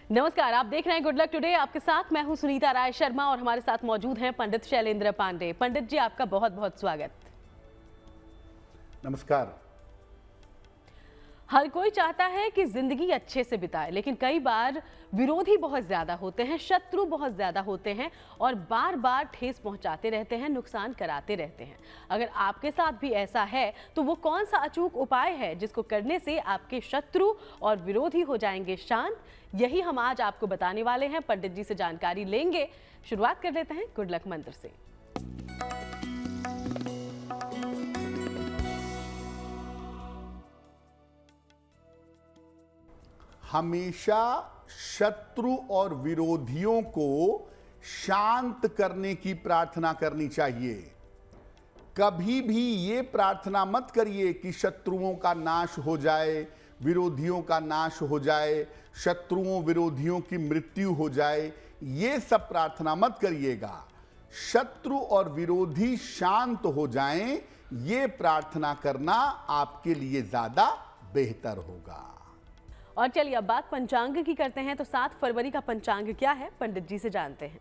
नमस्कार, आप देख रहे हैं गुड लक टुडे। आपके साथ मैं हूं सुनीता राय शर्मा और हमारे साथ मौजूद हैं पंडित शैलेंद्र पांडे। पंडित जी, आपका बहुत बहुत स्वागत। नमस्कार। हर कोई चाहता है कि जिंदगी अच्छे से बिताए, लेकिन कई बार विरोधी बहुत ज्यादा होते हैं, शत्रु बहुत ज्यादा होते हैं और बार बार ठेस पहुंचाते रहते हैं, नुकसान कराते रहते हैं। अगर आपके साथ भी ऐसा है तो वो कौन सा अचूक उपाय है जिसको करने से आपके शत्रु और विरोधी हो जाएंगे शांत? यही हम आज आपको बताने वाले हैं। पंडित जी से जानकारी लेंगे। शुरुआत कर लेते हैं गुड लक मंत्र से। हमेशा शत्रु और विरोधियों को शांत करने की प्रार्थना करनी चाहिए। कभी भी ये प्रार्थना मत करिए कि शत्रुओं का नाश हो जाए, विरोधियों का नाश हो जाए, शत्रुओं विरोधियों की मृत्यु हो जाए। ये सब प्रार्थना मत करिएगा। शत्रु और विरोधी शांत हो जाएं, ये प्रार्थना करना आपके लिए ज्यादा बेहतर होगा। और चलिए अब बात पंचांग की करते हैं। तो 7 फरवरी का पंचांग क्या है, पंडित जी से जानते हैं।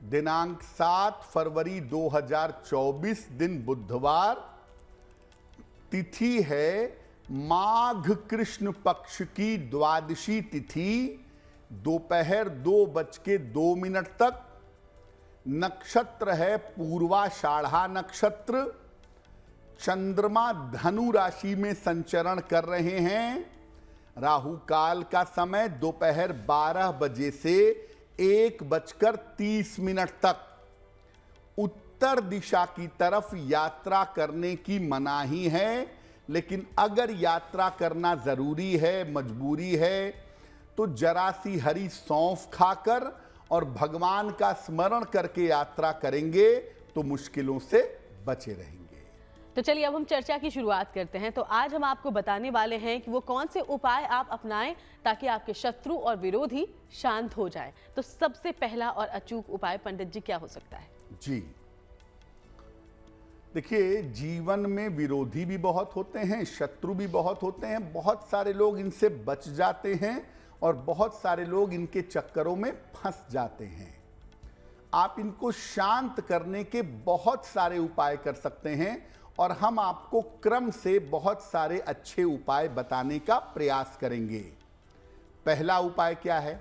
दिनांक 7 फरवरी 2024, दिन बुधवार, तिथि है माघ कृष्ण पक्ष की द्वादशी तिथि, दोपहर 2:02 तक। नक्षत्र है पूर्वाषाढ़ा नक्षत्र। चंद्रमा धनु राशि में संचरण कर रहे हैं। राहु काल का समय दोपहर 12 बजे से 1:30 तक। उत्तर दिशा की तरफ यात्रा करने की मनाही है, लेकिन अगर यात्रा करना जरूरी है, मजबूरी है, तो जरा सी हरी सौंफ खाकर और भगवान का स्मरण करके यात्रा करेंगे तो मुश्किलों से बचे रहेंगे। तो चलिए अब हम चर्चा की शुरुआत करते हैं। तो आज हम आपको बताने वाले हैं कि वो कौन से उपाय आप अपनाएं ताकि आपके शत्रु और विरोधी शांत हो जाएं। तो सबसे पहला और अचूक उपाय पंडित जी क्या हो सकता है? जी देखिए, जीवन में विरोधी भी बहुत होते हैं, शत्रु भी बहुत होते हैं। बहुत सारे लोग इनसे बच जाते हैं और बहुत सारे लोग इनके चक्करों में फंस जाते हैं। आप इनको शांत करने के बहुत सारे उपाय कर सकते हैं और हम आपको क्रम से बहुत सारे अच्छे उपाय बताने का प्रयास करेंगे। पहला उपाय क्या है?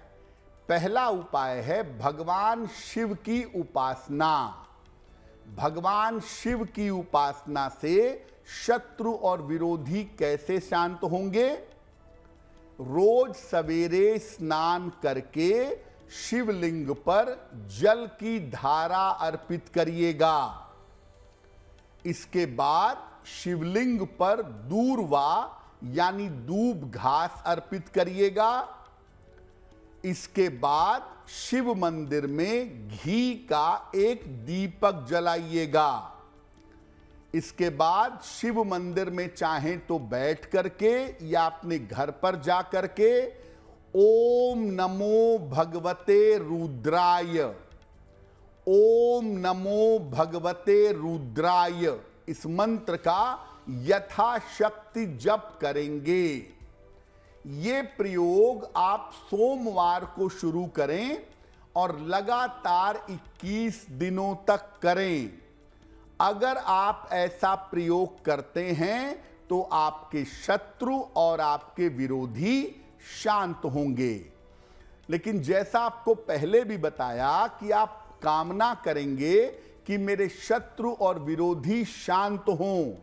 पहला उपाय है भगवान शिव की उपासना। भगवान शिव की उपासना से शत्रु और विरोधी कैसे शांत होंगे? रोज सवेरे स्नान करके शिवलिंग पर जल की धारा अर्पित करिएगा। इसके बाद शिवलिंग पर दूर्वा यानी दूब घास अर्पित करिएगा। इसके बाद शिव मंदिर में घी का एक दीपक जलाइएगा। इसके बाद शिव मंदिर में चाहें तो बैठ करके या अपने घर पर जा करके ओम नमो भगवते रुद्राय, ओम नमो भगवते रुद्राय, इस मंत्र का यथाशक्ति जप करेंगे। ये प्रयोग आप सोमवार को शुरू करें और लगातार 21 दिनों तक करें। अगर आप ऐसा प्रयोग करते हैं तो आपके शत्रु और आपके विरोधी शांत होंगे। लेकिन जैसा आपको पहले भी बताया कि आप कामना करेंगे कि मेरे शत्रु और विरोधी शांत हों।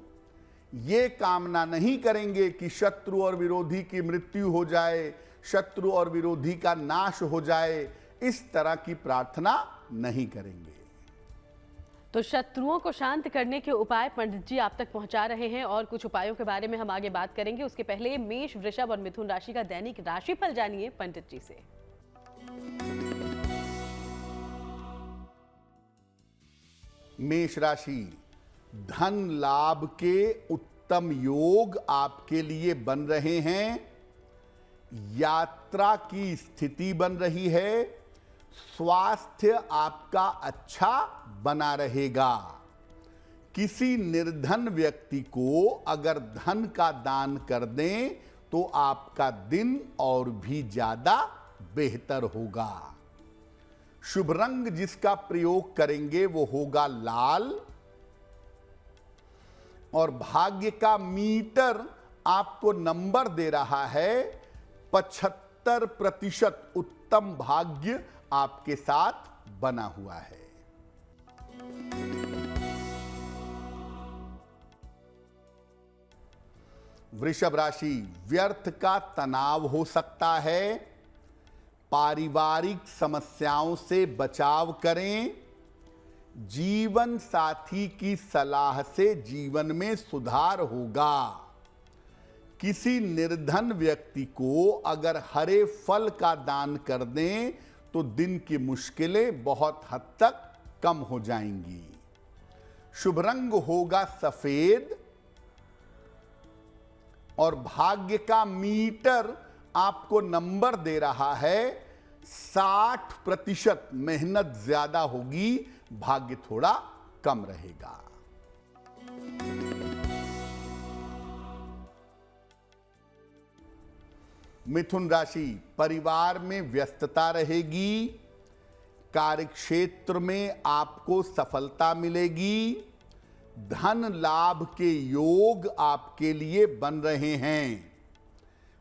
ये कामना नहीं करेंगे कि शत्रु और विरोधी की मृत्यु हो जाए, शत्रु और विरोधी का नाश हो जाए। इस तरह की प्रार्थना नहीं करेंगे। तो शत्रुओं को शांत करने के उपाय पंडित जी आप तक पहुंचा रहे हैं और कुछ उपायों के बारे में हम आगे बात करेंगे। उसके पहले मेष, वृषभ और मिथुन राशि का दैनिक राशिफल जानिए पंडित जी से। मेष राशि, धन लाभ के उत्तम योग आपके लिए बन रहे हैं। यात्रा की स्थिति बन रही है। स्वास्थ्य आपका अच्छा बना रहेगा। किसी निर्धन व्यक्ति को अगर धन का दान कर दें तो आपका दिन और भी ज्यादा बेहतर होगा। शुभ रंग जिसका प्रयोग करेंगे वो होगा लाल। और भाग्य का मीटर आपको नंबर दे रहा है 75% उत्तम भाग्य आपके साथ बना हुआ है। वृषभ राशि, व्यर्थ का तनाव हो सकता है। पारिवारिक समस्याओं से बचाव करें। जीवन साथी की सलाह से जीवन में सुधार होगा। किसी निर्धन व्यक्ति को अगर हरे फल का दान कर दें तो दिन की मुश्किलें बहुत हद तक कम हो जाएंगी। शुभ रंग होगा सफेद। और भाग्य का मीटर आपको नंबर दे रहा है 60%। मेहनत ज्यादा होगी, भाग्य थोड़ा कम रहेगा। मिथुन राशि, परिवार में व्यस्तता रहेगी। कार्यक्षेत्र में आपको सफलता मिलेगी। धन लाभ के योग आपके लिए बन रहे हैं।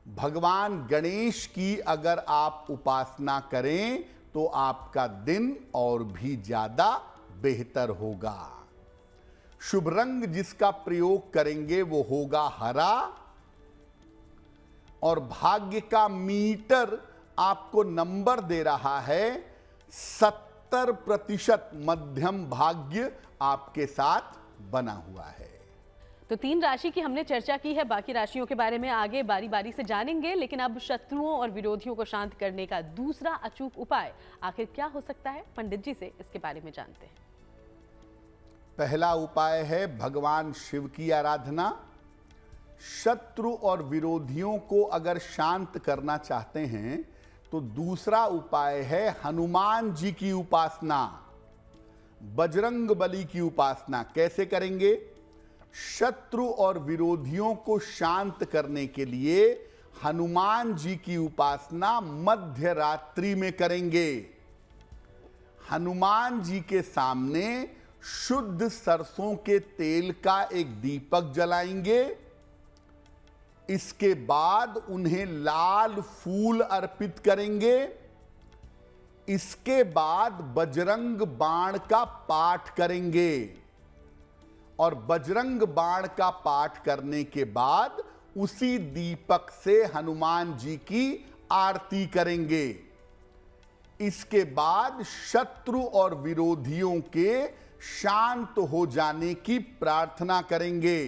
भगवान गणेश की अगर आप उपासना करें तो आपका दिन और भी ज्यादा बेहतर होगा। शुभ रंग जिसका प्रयोग करेंगे वो होगा हरा। और भाग्य का मीटर आपको नंबर दे रहा है 70%। मध्यम भाग्य आपके साथ बना हुआ है। तो 3 राशि की हमने चर्चा की है, बाकी राशियों के बारे में आगे बारी बारी से जानेंगे। लेकिन अब शत्रुओं और विरोधियों को शांत करने का दूसरा अचूक उपाय आखिर क्या हो सकता है, पंडित जी से इसके बारे में जानते हैं। पहला उपाय है भगवान शिव की आराधना। शत्रु और विरोधियों को अगर शांत करना चाहते हैं तो दूसरा उपाय है हनुमान जी की उपासना, बजरंग बली की उपासना। कैसे करेंगे? शत्रु और विरोधियों को शांत करने के लिए हनुमान जी की उपासना मध्य रात्रि में करेंगे। हनुमान जी के सामने शुद्ध सरसों के तेल का एक दीपक जलाएंगे। इसके बाद उन्हें लाल फूल अर्पित करेंगे। इसके बाद बजरंग बाण का पाठ करेंगे। और बजरंग बाण का पाठ करने के बाद उसी दीपक से हनुमान जी की आरती करेंगे। इसके बाद शत्रु और विरोधियों के शांत हो जाने की प्रार्थना करेंगे।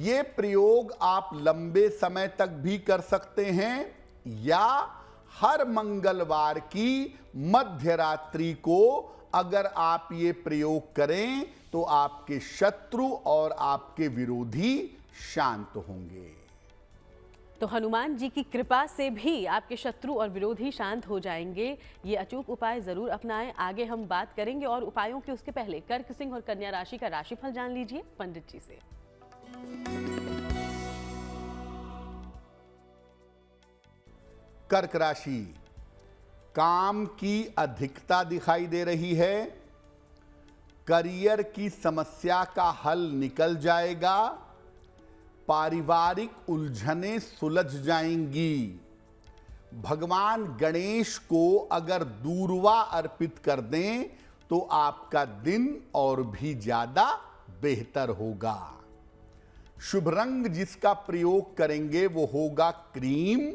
ये प्रयोग आप लंबे समय तक भी कर सकते हैं या हर मंगलवार की मध्य रात्रि को अगर आप ये प्रयोग करें तो आपके शत्रु और आपके विरोधी शांत होंगे। तो हनुमान जी की कृपा से भी आपके शत्रु और विरोधी शांत हो जाएंगे। ये अचूक उपाय जरूर अपनाएं। आगे हम बात करेंगे और उपायों के, उसके पहले कर्क सिंह और कन्या राशि का राशिफल जान लीजिए पंडित जी से। कर्क राशि, काम की अधिकता दिखाई दे रही है। करियर की समस्या का हल निकल जाएगा। पारिवारिक उलझनें सुलझ जाएंगी। भगवान गणेश को अगर दूर्वा अर्पित कर दें तो आपका दिन और भी ज्यादा बेहतर होगा। शुभ रंग जिसका प्रयोग करेंगे वो होगा क्रीम।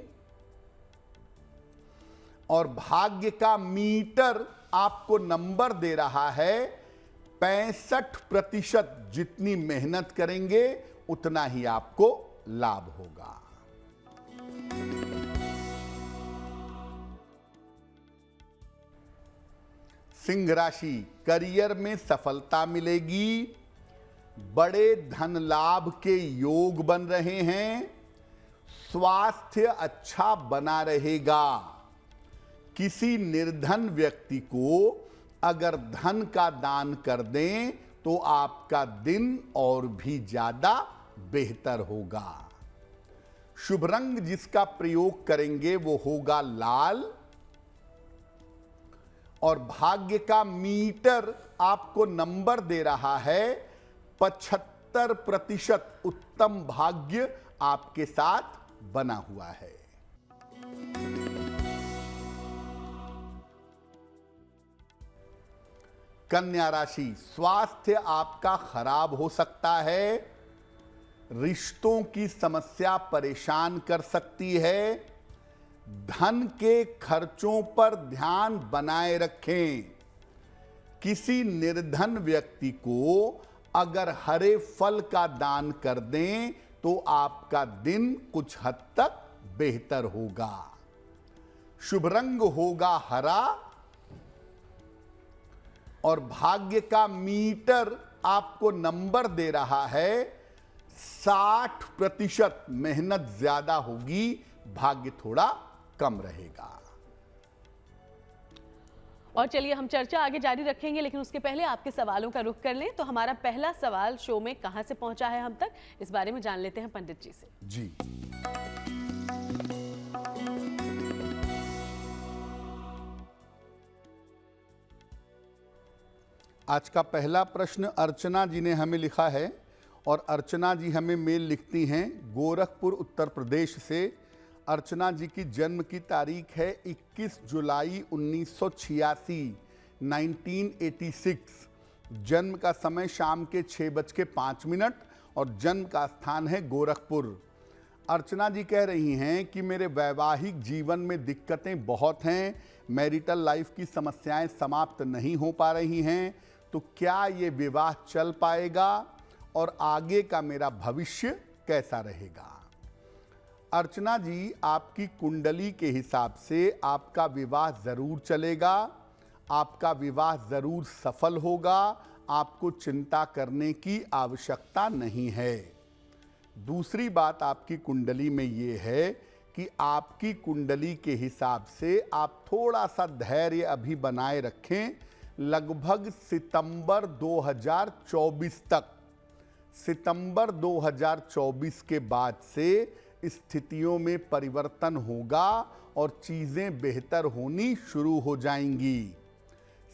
और भाग्य का मीटर आपको नंबर दे रहा है 65%। जितनी मेहनत करेंगे उतना ही आपको लाभ होगा। सिंह राशि, करियर में सफलता मिलेगी। बड़े धन लाभ के योग बन रहे हैं। स्वास्थ्य अच्छा बना रहेगा। किसी निर्धन व्यक्ति को अगर धन का दान कर दें तो आपका दिन और भी ज्यादा बेहतर होगा। शुभ रंग जिसका प्रयोग करेंगे वो होगा लाल। और भाग्य का मीटर आपको नंबर दे रहा है 75% उत्तम भाग्य आपके साथ बना हुआ है। कन्या राशि, स्वास्थ्य आपका खराब हो सकता है। रिश्तों की समस्या परेशान कर सकती है। धन के खर्चों पर ध्यान बनाए रखें। किसी निर्धन व्यक्ति को अगर हरे फल का दान कर दें तो आपका दिन कुछ हद तक बेहतर होगा। शुभ रंग होगा हरा। और भाग्य का मीटर आपको नंबर दे रहा है 60%। मेहनत ज्यादा होगी, भाग्य थोड़ा कम रहेगा। और चलिए हम चर्चा आगे जारी रखेंगे, लेकिन उसके पहले आपके सवालों का रुख कर लें। तो हमारा पहला सवाल शो में कहां से पहुंचा है हम तक, इस बारे में जान लेते हैं पंडित जी से। जी, आज का पहला प्रश्न अर्चना जी ने हमें लिखा है। और अर्चना जी हमें मेल लिखती हैं गोरखपुर उत्तर प्रदेश से। अर्चना जी की जन्म की तारीख है 21 जुलाई 1986, 1986। जन्म का समय शाम के 6:05 और जन्म का स्थान है गोरखपुर। अर्चना जी कह रही हैं कि मेरे वैवाहिक जीवन में दिक्कतें बहुत हैं। मैरिटल लाइफ की समस्याएं समाप्त नहीं हो पा रही हैं। तो क्या ये विवाह चल पाएगा और आगे का मेरा भविष्य कैसा रहेगा? अर्चना जी, आपकी कुंडली के हिसाब से आपका विवाह जरूर चलेगा। आपका विवाह जरूर सफल होगा। आपको चिंता करने की आवश्यकता नहीं है। दूसरी बात आपकी कुंडली में ये है कि आपकी कुंडली के हिसाब से आप थोड़ा सा धैर्य अभी बनाए रखें। लगभग सितंबर 2024 तक, सितंबर 2024 के बाद से स्थितियों में परिवर्तन होगा और चीजें बेहतर होनी शुरू हो जाएंगी।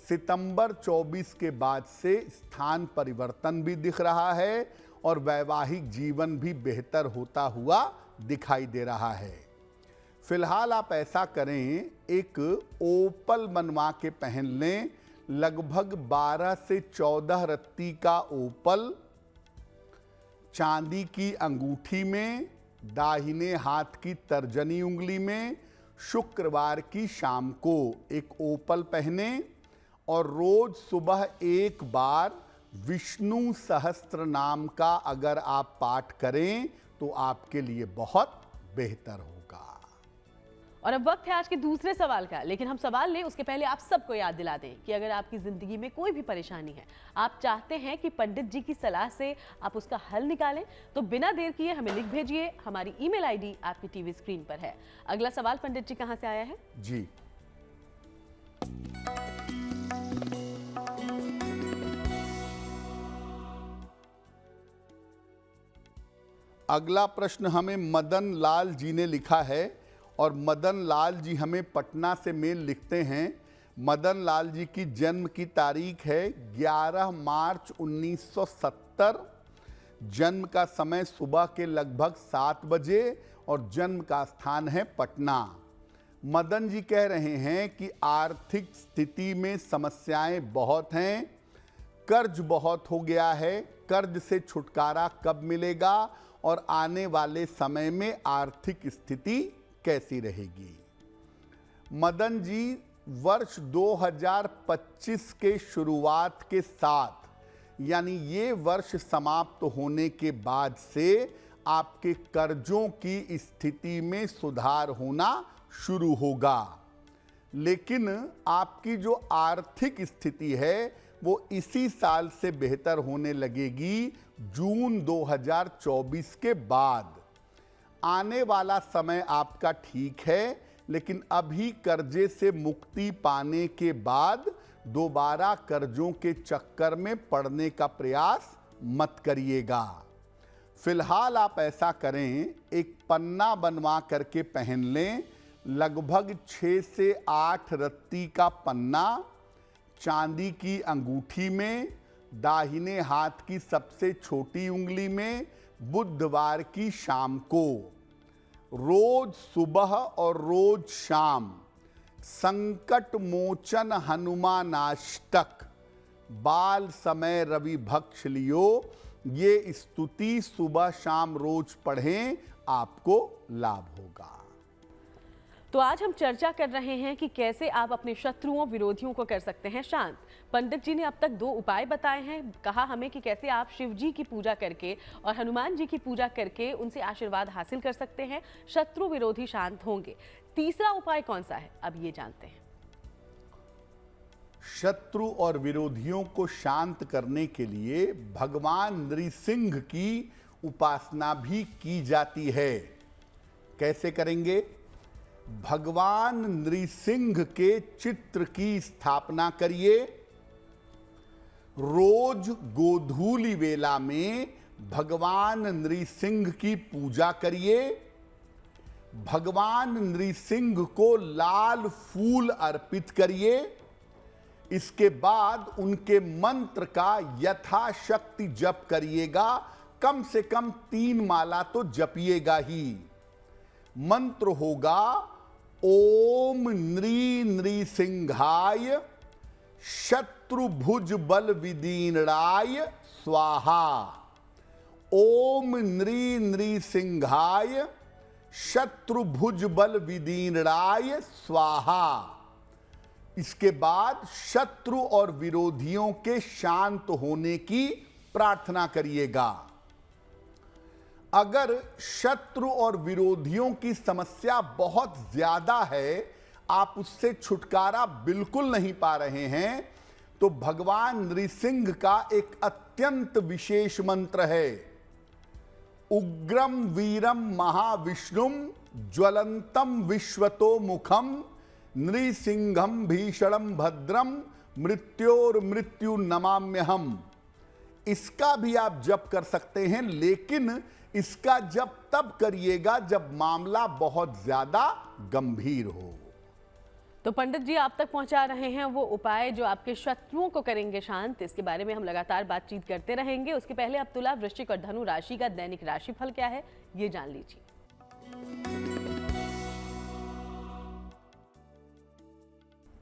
सितंबर 24 के बाद से स्थान परिवर्तन भी दिख रहा है और वैवाहिक जीवन भी बेहतर होता हुआ दिखाई दे रहा है। फिलहाल आप ऐसा करें, एक ओपल बनवा के पहन लें। लगभग 12 से 14 रत्ती का ओपल चांदी की अंगूठी में, दाहिने हाथ की तर्जनी उंगली में, शुक्रवार की शाम को एक ओपल पहने और रोज सुबह एक बार विष्णु सहस्त्र नाम का अगर आप पाठ करें तो आपके लिए बहुत बेहतर होगा। और अब वक्त है आज के दूसरे सवाल का, लेकिन हम सवाल लें उसके पहले आप सबको याद दिला दें कि अगर आपकी जिंदगी में कोई भी परेशानी है, आप चाहते हैं कि पंडित जी की सलाह से आप उसका हल निकालें, तो बिना देर किए हमें लिख भेजिए। हमारी ईमेल आईडी आपकी टीवी स्क्रीन पर है। अगला सवाल पंडित जी कहां से आया है? जी, अगला प्रश्न हमें मदन लाल जी ने लिखा है और मदन लाल जी हमें पटना से मेल लिखते हैं। मदन लाल जी की जन्म की तारीख है 11 मार्च 1970। जन्म का समय सुबह के लगभग 7 बजे और जन्म का स्थान है पटना। मदन जी कह रहे हैं कि आर्थिक स्थिति में समस्याएं बहुत हैं, कर्ज बहुत हो गया है। कर्ज से छुटकारा कब मिलेगा और आने वाले समय में आर्थिक स्थिति कैसी रहेगी? मदन जी, वर्ष 2025 के शुरुआत के साथ, यानी ये वर्ष समाप्त होने के बाद से आपके कर्जों की स्थिति में सुधार होना शुरू होगा। लेकिन आपकी जो आर्थिक स्थिति है वो इसी साल से बेहतर होने लगेगी, जून 2024 के बाद। आने वाला समय आपका ठीक है, लेकिन अभी कर्जे से मुक्ति पाने के बाद दोबारा कर्जों के चक्कर में पड़ने का प्रयास मत करिएगा। फिलहाल आप ऐसा करें, एक पन्ना बनवा करके पहन लें, लगभग 6 से 8 रत्ती का पन्ना चांदी की अंगूठी में, दाहिने हाथ की सबसे छोटी उंगली में, बुधवार की शाम को, रोज सुबह और रोज शाम संकट मोचन हनुमानाष्टक, बाल समय रवि भक्ष लियो, ये स्तुति सुबह शाम रोज पढ़ें, आपको लाभ होगा। तो आज हम चर्चा कर रहे हैं कि कैसे आप अपने शत्रुओं विरोधियों को कर सकते हैं शांत। पंडित जी ने अब तक 2 उपाय बताए हैं, कहा हमें कि कैसे आप शिव जी की पूजा करके और हनुमान जी की पूजा करके उनसे आशीर्वाद हासिल कर सकते हैं, शत्रु विरोधी शांत होंगे। तीसरा उपाय कौन सा है, अब ये जानते हैं। शत्रु और विरोधियों को शांत करने के लिए भगवान नृसिंह की उपासना भी की जाती है। कैसे करेंगे? भगवान नृसिंह के चित्र की स्थापना करिए। रोज गोधूली वेला में भगवान नृसिंह की पूजा करिए। भगवान नृसिंह को लाल फूल अर्पित करिए। इसके बाद उनके मंत्र का यथाशक्ति जप करिएगा। कम से कम 3 माला तो जपिएगा ही। मंत्र होगा ओम नृ नृसिंहाय शत्रुभुज बल विदीर्णाय स्वाहा। ओम नृ नृसिंहाय शत्रुभुज बल विदीर्णाय स्वाहा। इसके बाद शत्रु और विरोधियों के शांत होने की प्रार्थना करिएगा। अगर शत्रु और विरोधियों की समस्या बहुत ज्यादा है, आप उससे छुटकारा बिल्कुल नहीं पा रहे हैं, तो भगवान नृसिंह का एक अत्यंत विशेष मंत्र है। उग्रम वीरम महाविष्णुम ज्वलंतम विश्वतो मुखम नृसिंहम भीषणम भद्रम मृत्योर मृत्यु नमाम्यहम। इसका भी आप जप कर सकते हैं, लेकिन इसका जप तब करिएगा जब मामला बहुत ज्यादा गंभीर हो। तो पंडित जी आप तक पहुंचा रहे हैं वो उपाय जो आपके शत्रुओं को करेंगे शांत। इसके बारे में हम लगातार बातचीत करते रहेंगे। उसके पहले अब तुला, वृश्चिक और धनु राशि का दैनिक राशिफल क्या है, ये जान लीजिए।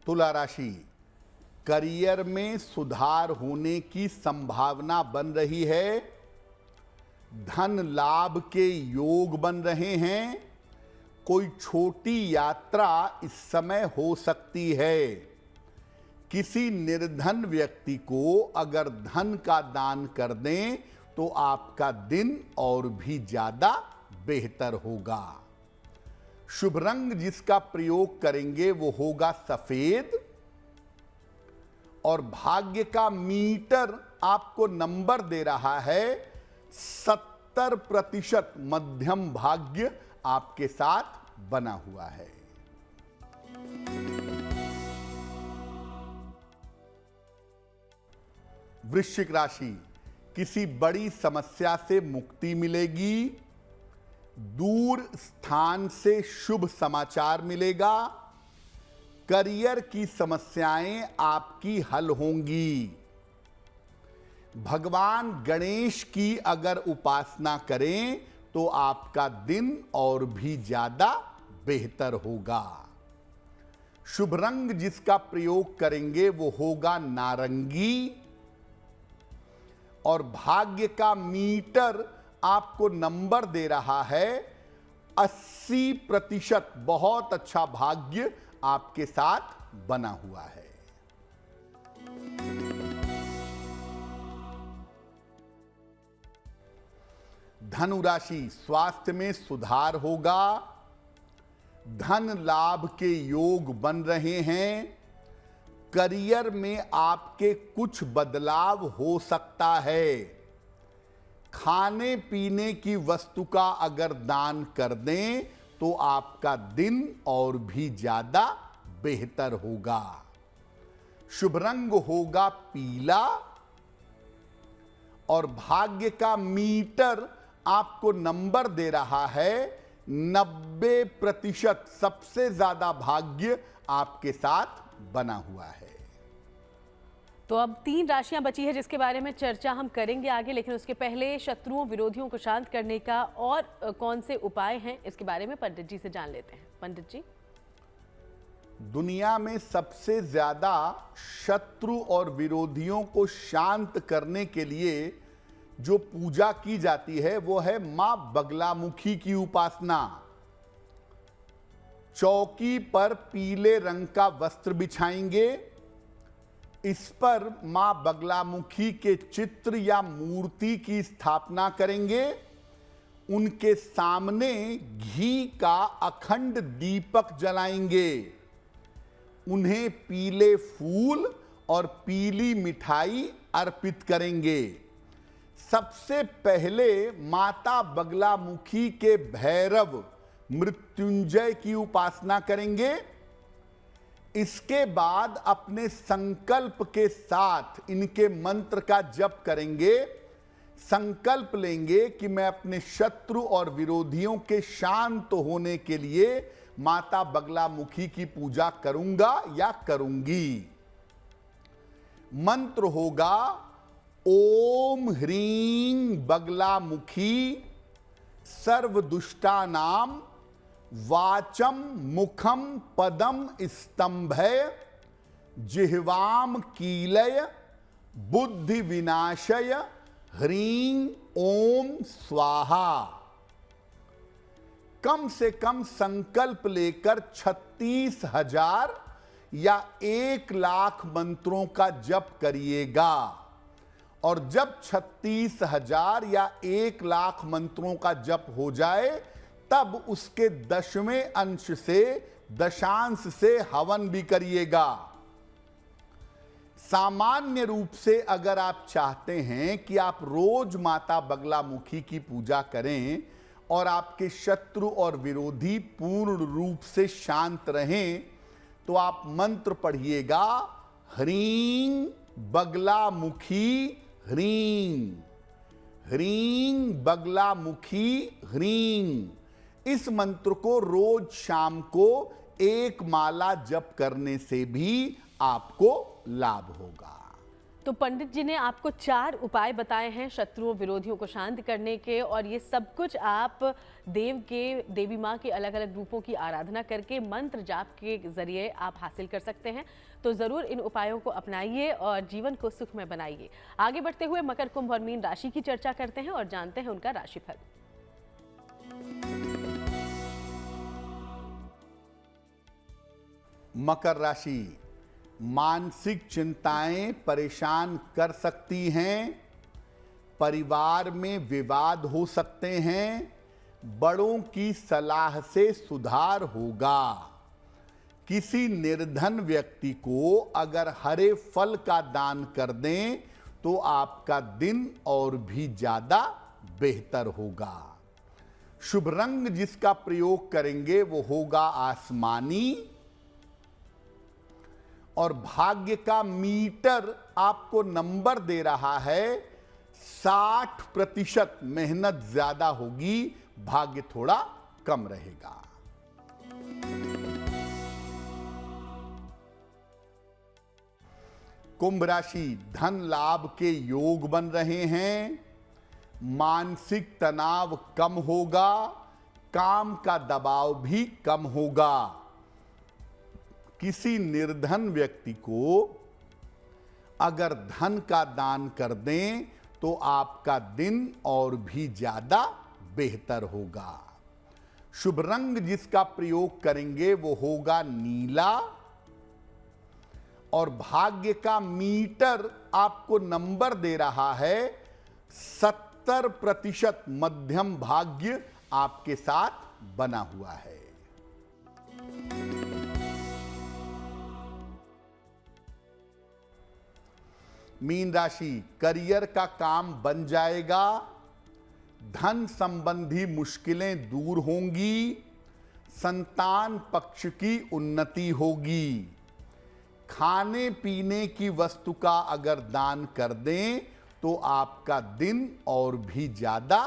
तुला राशि, करियर में सुधार होने की संभावना बन रही है। धन लाभ के योग बन रहे हैं। कोई छोटी यात्रा इस समय हो सकती है। किसी निर्धन व्यक्ति को अगर धन का दान कर दें तो आपका दिन और भी ज्यादा बेहतर होगा। शुभ रंग जिसका प्रयोग करेंगे वो होगा सफेद। और भाग्य का मीटर आपको नंबर दे रहा है 70% मध्यम भाग्य आपके साथ बना हुआ है। वृश्चिक राशि, किसी बड़ी समस्या से मुक्ति मिलेगी। दूर स्थान से शुभ समाचार मिलेगा। करियर की समस्याएं आपकी हल होंगी। भगवान गणेश की अगर उपासना करें तो आपका दिन और भी ज्यादा बेहतर होगा। शुभ रंग जिसका प्रयोग करेंगे वो होगा नारंगी। और भाग्य का मीटर आपको नंबर दे रहा है 80%। बहुत अच्छा भाग्य आपके साथ बना हुआ है। धनु राशि, स्वास्थ्य में सुधार होगा। धन लाभ के योग बन रहे हैं। करियर में आपके कुछ बदलाव हो सकता है। खाने पीने की वस्तु का अगर दान कर दें तो तो आपका दिन और भी ज्यादा बेहतर होगा। शुभ रंग होगा पीला और भाग्य का मीटर आपको नंबर दे रहा है 90%। सबसे ज्यादा भाग्य आपके साथ बना हुआ है। तो अब 3 राशियां बची है जिसके बारे में चर्चा हम करेंगे आगे, लेकिन उसके पहले शत्रुओं विरोधियों को शांत करने का और कौन से उपाय हैं इसके बारे में पंडित जी से जान लेते हैं। पंडित जी, दुनिया में सबसे ज्यादा शत्रु और विरोधियों को शांत करने के लिए जो पूजा की जाती है वो है मां बगलामुखी की उपासना। चौकी पर पीले रंग का वस्त्र बिछाएंगे, इस पर मां बगलामुखी के चित्र या मूर्ति की स्थापना करेंगे, उनके सामने घी का अखंड दीपक जलाएंगे, उन्हें पीले फूल और पीली मिठाई अर्पित करेंगे। सबसे पहले माता बगलामुखी के भैरव मृत्युंजय की उपासना करेंगे। इसके बाद अपने संकल्प के साथ इनके मंत्र का जप करेंगे। संकल्प लेंगे कि मैं अपने शत्रु और विरोधियों के शांत होने के लिए माता बगलामुखी की पूजा करूंगा या करूंगी। मंत्र होगा ओम ह्रीं बगलामुखी सर्वदुष्टानां वाचम मुखम पदम स्तंभय जिह्वाम कीलय बुद्धि विनाशय ह्रीं ओम स्वाहा। कम से कम संकल्प लेकर 36,000 या 1,00,000 मंत्रों का जप करिएगा। और जब 36,000 या 1,00,000 मंत्रों का जप हो जाए तब उसके 10वें अंश से दशांश से हवन भी करिएगा। सामान्य रूप से अगर आप चाहते हैं कि आप रोज माता बगलामुखी की पूजा करें और आपके शत्रु और विरोधी पूर्ण रूप से शांत रहें, तो आप मंत्र पढ़िएगा ह्रीं बगलामुखी ह्रीं, ह्रीं बगलामुखी ह्रीं। इस मंत्र को रोज शाम को 1 माला जप करने से भी आपको लाभ होगा। तो पंडित जी ने आपको 4 उपाय बताए हैं शत्रुओं विरोधियों को शांत करने के, और ये सब कुछ आप देवी माँ के अलग अलग रूपों की आराधना करके मंत्र जाप के जरिए आप हासिल कर सकते हैं। तो ज़रूर इन उपायों को अपनाइए और जीवन को सुखमय बनाइए। आगे बढ़ते हुए मकर, कुंभ और मीन राशि की चर्चा करते हैं और जानते हैं उनका राशिफल। मकर राशि, मानसिक चिंताएं परेशान कर सकती हैं, परिवार में विवाद हो सकते हैं, बड़ों की सलाह से सुधार होगा। किसी निर्धन व्यक्ति को अगर हरे फल का दान कर दें तो आपका दिन और भी ज्यादा बेहतर होगा। शुभ रंग जिसका प्रयोग करेंगे वो होगा आसमानी, और भाग्य का मीटर आपको नंबर दे रहा है 60%। मेहनत ज्यादा होगी, भाग्य थोड़ा कम रहेगा। कुंभ राशि, धन लाभ के योग बन रहे हैं, मानसिक तनाव कम होगा, काम का दबाव भी कम होगा। किसी निर्धन व्यक्ति को अगर धन का दान कर दें तो आपका दिन और भी ज्यादा बेहतर होगा। शुभ रंग जिसका प्रयोग करेंगे वो होगा नीला, और भाग्य का मीटर आपको नंबर दे रहा है 70%। मध्यम भाग्य आपके साथ बना हुआ है। मीन राशि, करियर का काम बन जाएगा, धन संबंधी मुश्किलें दूर होंगी, संतान पक्ष की उन्नति होगी। खाने पीने की वस्तु का अगर दान कर दें तो आपका दिन और भी ज्यादा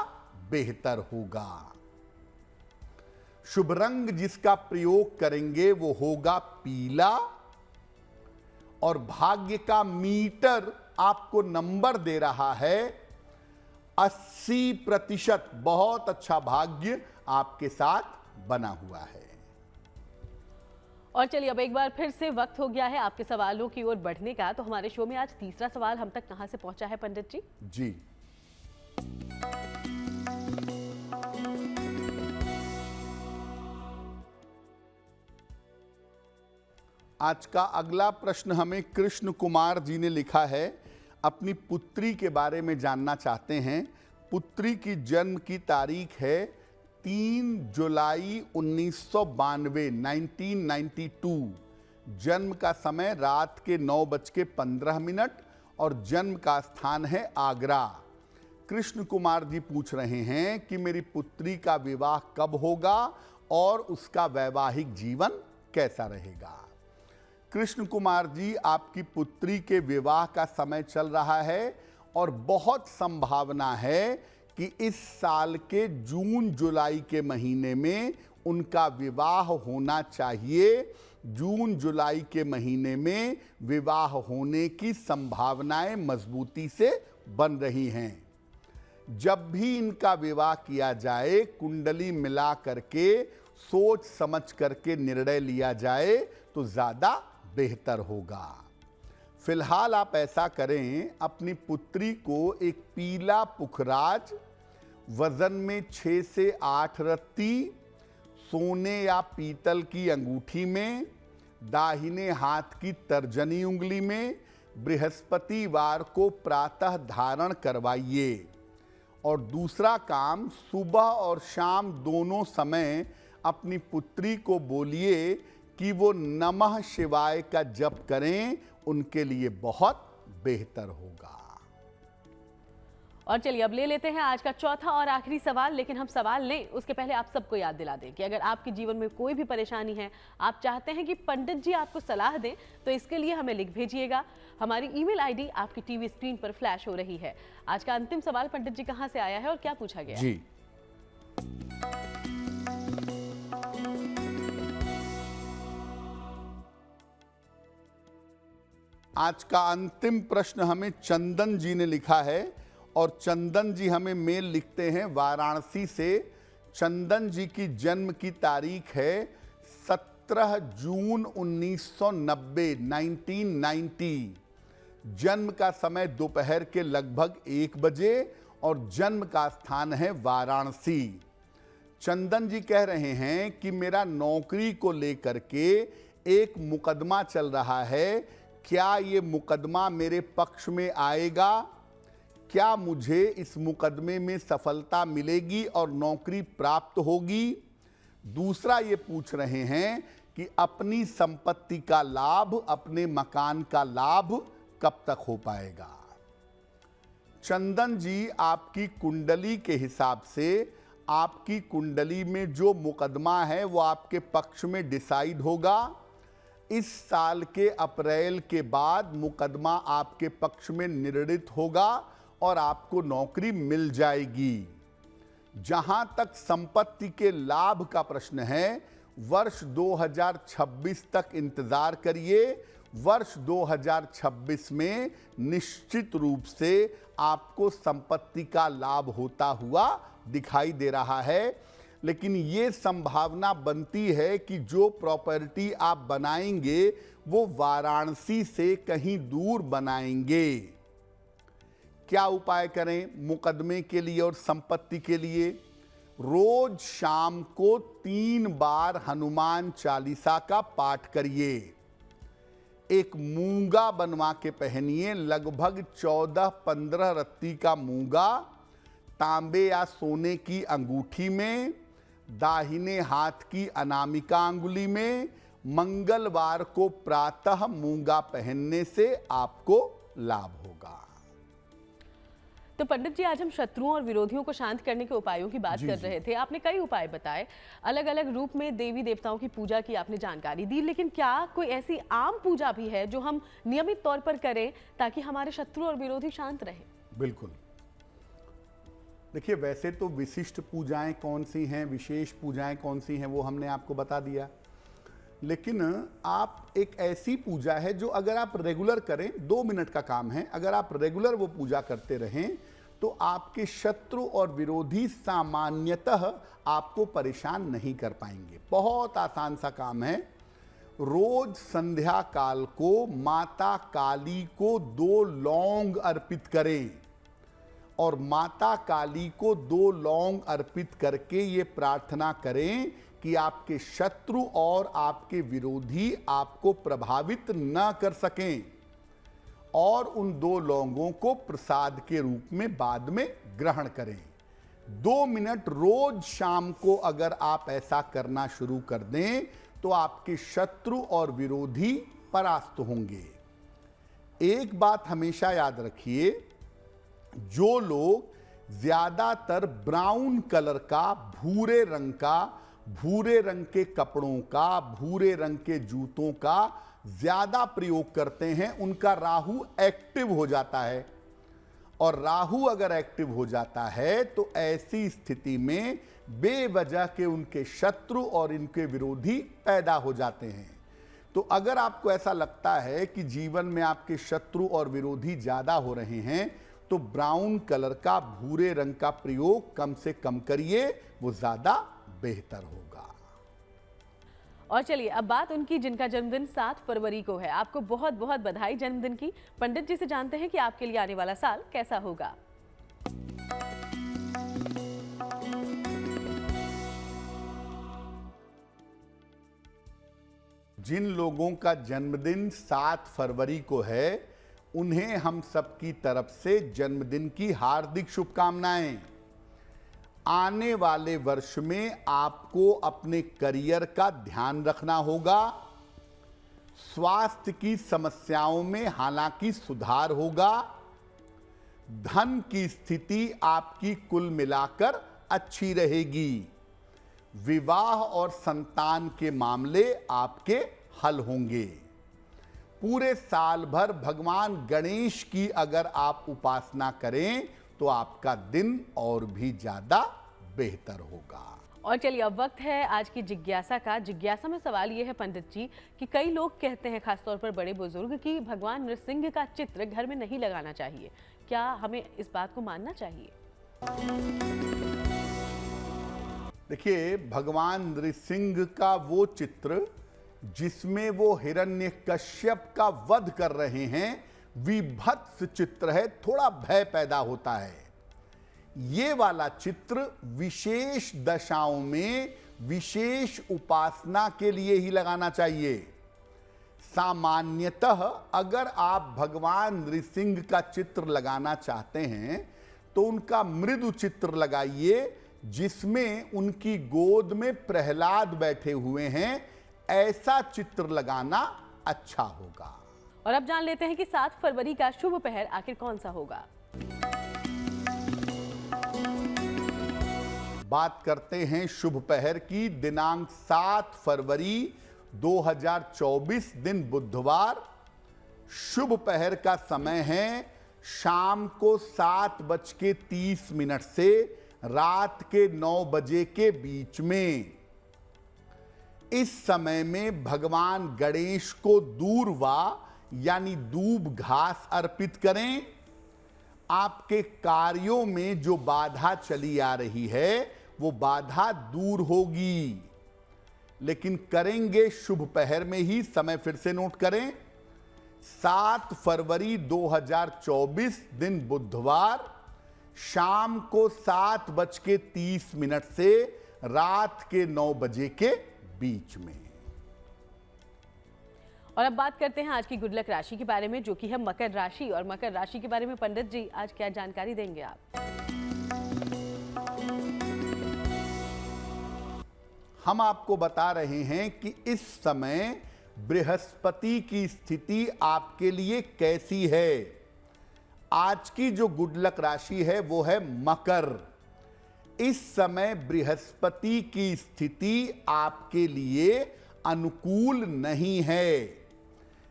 बेहतर होगा। शुभ रंग जिसका प्रयोग करेंगे वो होगा पीला, और भाग्य का मीटर आपको नंबर दे रहा है 80%। बहुत अच्छा भाग्य आपके साथ बना हुआ है। और चलिए अब एक बार फिर से वक्त हो गया है आपके सवालों की ओर बढ़ने का। तो हमारे शो में आज तीसरा सवाल हम तक कहां से पहुंचा है पंडित जी? जी, आज का अगला प्रश्न हमें कृष्ण कुमार जी ने लिखा है। अपनी पुत्री के बारे में जानना चाहते हैं। पुत्री की जन्म की तारीख है 3 जुलाई 1992, 1992। जन्म का समय रात के 9:15 और जन्म का स्थान है आगरा। कृष्ण कुमार जी पूछ रहे हैं कि मेरी पुत्री का विवाह कब होगा और उसका वैवाहिक जीवन कैसा रहेगा। कृष्ण कुमार जी, आपकी पुत्री के विवाह का समय चल रहा है और बहुत संभावना है कि इस साल के जून जुलाई के महीने में उनका विवाह होना चाहिए। जून जुलाई के महीने में विवाह होने की संभावनाएं मजबूती से बन रही हैं। जब भी इनका विवाह किया जाए, कुंडली मिला करके सोच समझ करके निर्णय लिया जाए तो ज्यादा बेहतर होगा। फिलहाल आप ऐसा करें, अपनी पुत्री को एक पीला पुखराज, वजन में 6 से 8 रत्ती, सोने या पीतल की अंगूठी में, दाहिने हाथ की तर्जनी उंगली में बृहस्पतिवार को प्रातः धारण करवाइए। और दूसरा काम, सुबह और शाम दोनों समय अपनी पुत्री को बोलिए कि वो नमः शिवाय का जप करें, उनके लिए बहुत बेहतर होगा। और चलिए अब ले लेते हैं आज का चौथा और आखिरी सवाल। लेकिन हम सवाल लें उसके पहले आप सबको याद दिला दें कि अगर आपके जीवन में कोई भी परेशानी है, आप चाहते हैं कि पंडित जी आपको सलाह दें, तो इसके लिए हमें लिख भेजिएगा। हमारी ईमेल आईडी आपकी टीवी स्क्रीन पर फ्लैश हो रही है। आज का अंतिम सवाल पंडित जी कहां से आया है और क्या पूछा गया? जी, आज का अंतिम प्रश्न हमें चंदन जी ने लिखा है और चंदन जी हमें मेल लिखते हैं वाराणसी से। चंदन जी की जन्म की तारीख है 17 जून 1990, 1990। जन्म का समय दोपहर के लगभग 1 बजे और जन्म का स्थान है वाराणसी। चंदन जी कह रहे हैं कि मेरा नौकरी को लेकर के एक मुकदमा चल रहा है। क्या ये मुकदमा मेरे पक्ष में आएगा? क्या मुझे इस मुकदमे में सफलता मिलेगी और नौकरी प्राप्त होगी? दूसरा ये पूछ रहे हैं कि अपनी संपत्ति का लाभ, अपने मकान का लाभ कब तक हो पाएगा? चंदन जी, आपकी कुंडली के हिसाब से आपकी कुंडली में जो मुकदमा है वो आपके पक्ष में डिसाइड होगा। इस साल के अप्रैल के बाद मुकदमा आपके पक्ष में निर्णित होगा और आपको नौकरी मिल जाएगी। जहां तक संपत्ति के लाभ का प्रश्न है, वर्ष 2026 तक इंतजार करिए। वर्ष 2026 में निश्चित रूप से आपको संपत्ति का लाभ होता हुआ दिखाई दे रहा है। लेकिन ये संभावना बनती है कि जो प्रॉपर्टी आप बनाएंगे वो वाराणसी से कहीं दूर बनाएंगे। क्या उपाय करें मुकदमे के लिए और संपत्ति के लिए? रोज शाम को 3 बार हनुमान चालीसा का पाठ करिए। एक मूंगा बनवा के पहनिए, लगभग 14-15 रत्ती का मूंगा, तांबे या सोने की अंगूठी में, दाहिने हाथ की अनामिका अंगुली में। मंगलवार को प्रातः मूंगा पहनने से आपको लाभ होगा। तो पंडित जी, आज हम शत्रुओं और विरोधियों को शांत करने के उपायों की बात कर रहे थे। आपने कई उपाय बताए, अलग अलग रूप में देवी देवताओं की पूजा की आपने जानकारी दी, लेकिन क्या कोई ऐसी आम पूजा भी है जो हम नियमित तौर पर करें ताकि हमारे शत्रु और विरोधी शांत रहें? बिल्कुल। देखिए, वैसे तो विशिष्ट पूजाएं कौन सी हैं, विशेष पूजाएं कौन सी हैं, वो हमने आपको बता दिया। लेकिन आप एक ऐसी पूजा है जो अगर आप रेगुलर करें, 2 मिनट का काम है, अगर आप रेगुलर वो पूजा करते रहें तो आपके शत्रु और विरोधी सामान्यतः आपको परेशान नहीं कर पाएंगे। बहुत आसान सा काम है। रोज संध्या काल को माता काली को 2 लौंग अर्पित करें और माता काली को 2 लौंग अर्पित करके ये प्रार्थना करें कि आपके शत्रु और आपके विरोधी आपको प्रभावित न कर सकें, और उन 2 लौंगों को प्रसाद के रूप में बाद में ग्रहण करें। 2 मिनट रोज शाम को अगर आप ऐसा करना शुरू कर दें तो आपके शत्रु और विरोधी परास्त होंगे। एक बात हमेशा याद रखिए, जो लोग ज्यादातर ब्राउन कलर का, भूरे रंग के कपड़ों का, भूरे रंग के जूतों का ज्यादा प्रयोग करते हैं, उनका राहु एक्टिव हो जाता है। और राहु अगर एक्टिव हो जाता है तो ऐसी स्थिति में बेवजह के उनके शत्रु और इनके विरोधी पैदा हो जाते हैं। तो अगर आपको ऐसा लगता है कि जीवन में आपके शत्रु और विरोधी ज्यादा हो रहे हैं तो ब्राउन कलर का, भूरे रंग का प्रयोग कम से कम करिए, वो ज्यादा बेहतर होगा। और चलिए, अब बात उनकी जिनका जन्मदिन 7 फरवरी को है। आपको बहुत बहुत बधाई जन्मदिन की। पंडित जी से जानते हैं कि आपके लिए आने वाला साल कैसा होगा। जिन लोगों का जन्मदिन 7 फरवरी को है, उन्हें हम सबकी तरफ से जन्मदिन की हार्दिक शुभकामनाएं। आने वाले वर्ष में आपको अपने करियर का ध्यान रखना होगा। स्वास्थ्य की समस्याओं में हालांकि सुधार होगा। धन की स्थिति आपकी कुल मिलाकर अच्छी रहेगी। विवाह और संतान के मामले आपके हल होंगे। पूरे साल भर भगवान गणेश की अगर आप उपासना करें तो आपका दिन और भी ज्यादा बेहतर होगा। और चलिए, अब वक्त है आज की जिज्ञासा का। जिज्ञासा में सवाल ये है पंडित जी कि कई लोग कहते हैं, खासतौर पर बड़े बुजुर्ग, कि भगवान नृसिंह का चित्र घर में नहीं लगाना चाहिए। क्या हमें इस बात को मानना चाहिए? देखिए, भगवान नृसिंह का वो चित्र जिसमें वो हिरण्यकश्यप का वध कर रहे हैं, विभत्स चित्र है, थोड़ा भय पैदा होता है। ये वाला चित्र विशेष दशाओं में विशेष उपासना के लिए ही लगाना चाहिए। सामान्यतः अगर आप भगवान नृसिंह का चित्र लगाना चाहते हैं तो उनका मृदु चित्र लगाइए, जिसमें उनकी गोद में प्रहलाद बैठे हुए हैं। ऐसा चित्र लगाना अच्छा होगा। और अब जान लेते हैं कि 7 फरवरी का शुभ पहर आखिर कौन सा होगा। बात करते हैं शुभ पहर की। दिनांक 7 फरवरी 2024, दिन बुधवार। शुभ पहर का समय है शाम को 7:30 से रात के 9 बजे के बीच में। इस समय में भगवान गणेश को दूर्वा यानी दूब घास अर्पित करें। आपके कार्यों में जो बाधा चली आ रही है वो बाधा दूर होगी, लेकिन करेंगे शुभ पहर में ही। समय फिर से नोट करें, 7 फरवरी 2024, दिन बुधवार, शाम को 7:30 से रात के 9 बजे के बीच में। और अब बात करते हैं आज की गुड लक राशि के बारे में, जो कि है मकर राशि। और मकर राशि के बारे में पंडित जी आज क्या जानकारी देंगे आप? हम आपको बता रहे हैं कि इस समय बृहस्पति की स्थिति आपके लिए कैसी है। आज की जो गुड लक राशि है वो है मकर। इस समय बृहस्पति की स्थिति आपके लिए अनुकूल नहीं है।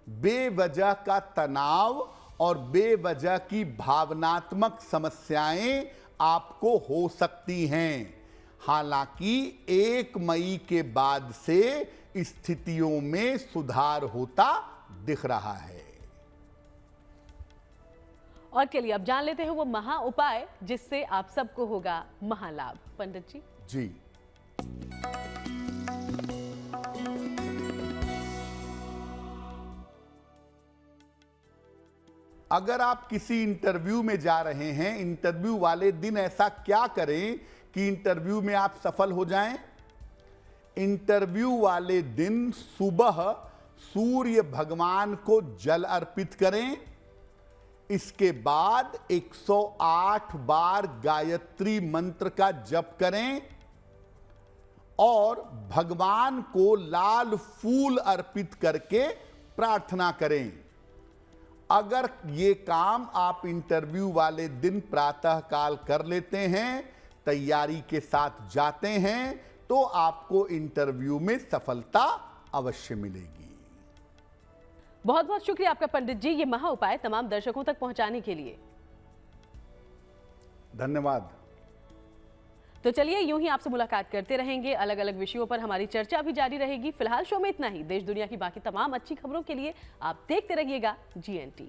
बेवजह का तनाव और बेवजह की भावनात्मक समस्याएं आपको हो सकती हैं। हालांकि 1 मई के बाद से स्थितियों में सुधार होता दिख रहा है। और चलिए अब जान लेते हैं वो महा उपाय जिससे आप सबको होगा महालाभ। पंडित जी जी, अगर आप किसी इंटरव्यू में जा रहे हैं, इंटरव्यू वाले दिन ऐसा क्या करें कि इंटरव्यू में आप सफल हो जाएं? इंटरव्यू वाले दिन सुबह सूर्य भगवान को जल अर्पित करें। इसके बाद 108 बार गायत्री मंत्र का जप करें और भगवान को लाल फूल अर्पित करके प्रार्थना करें। अगर ये काम आप इंटरव्यू वाले दिन प्रातःकाल कर लेते हैं, तैयारी के साथ जाते हैं, तो आपको इंटरव्यू में सफलता अवश्य मिलेगी। बहुत बहुत शुक्रिया आपका पंडित जी, ये महा उपाय तमाम दर्शकों तक पहुंचाने के लिए। धन्यवाद। तो चलिए यूं ही आपसे मुलाकात करते रहेंगे, अलग अलग विषयों पर हमारी चर्चा भी जारी रहेगी। फिलहाल शो में इतना ही। देश दुनिया की बाकी तमाम अच्छी खबरों के लिए आप देखते रहिएगा GNT।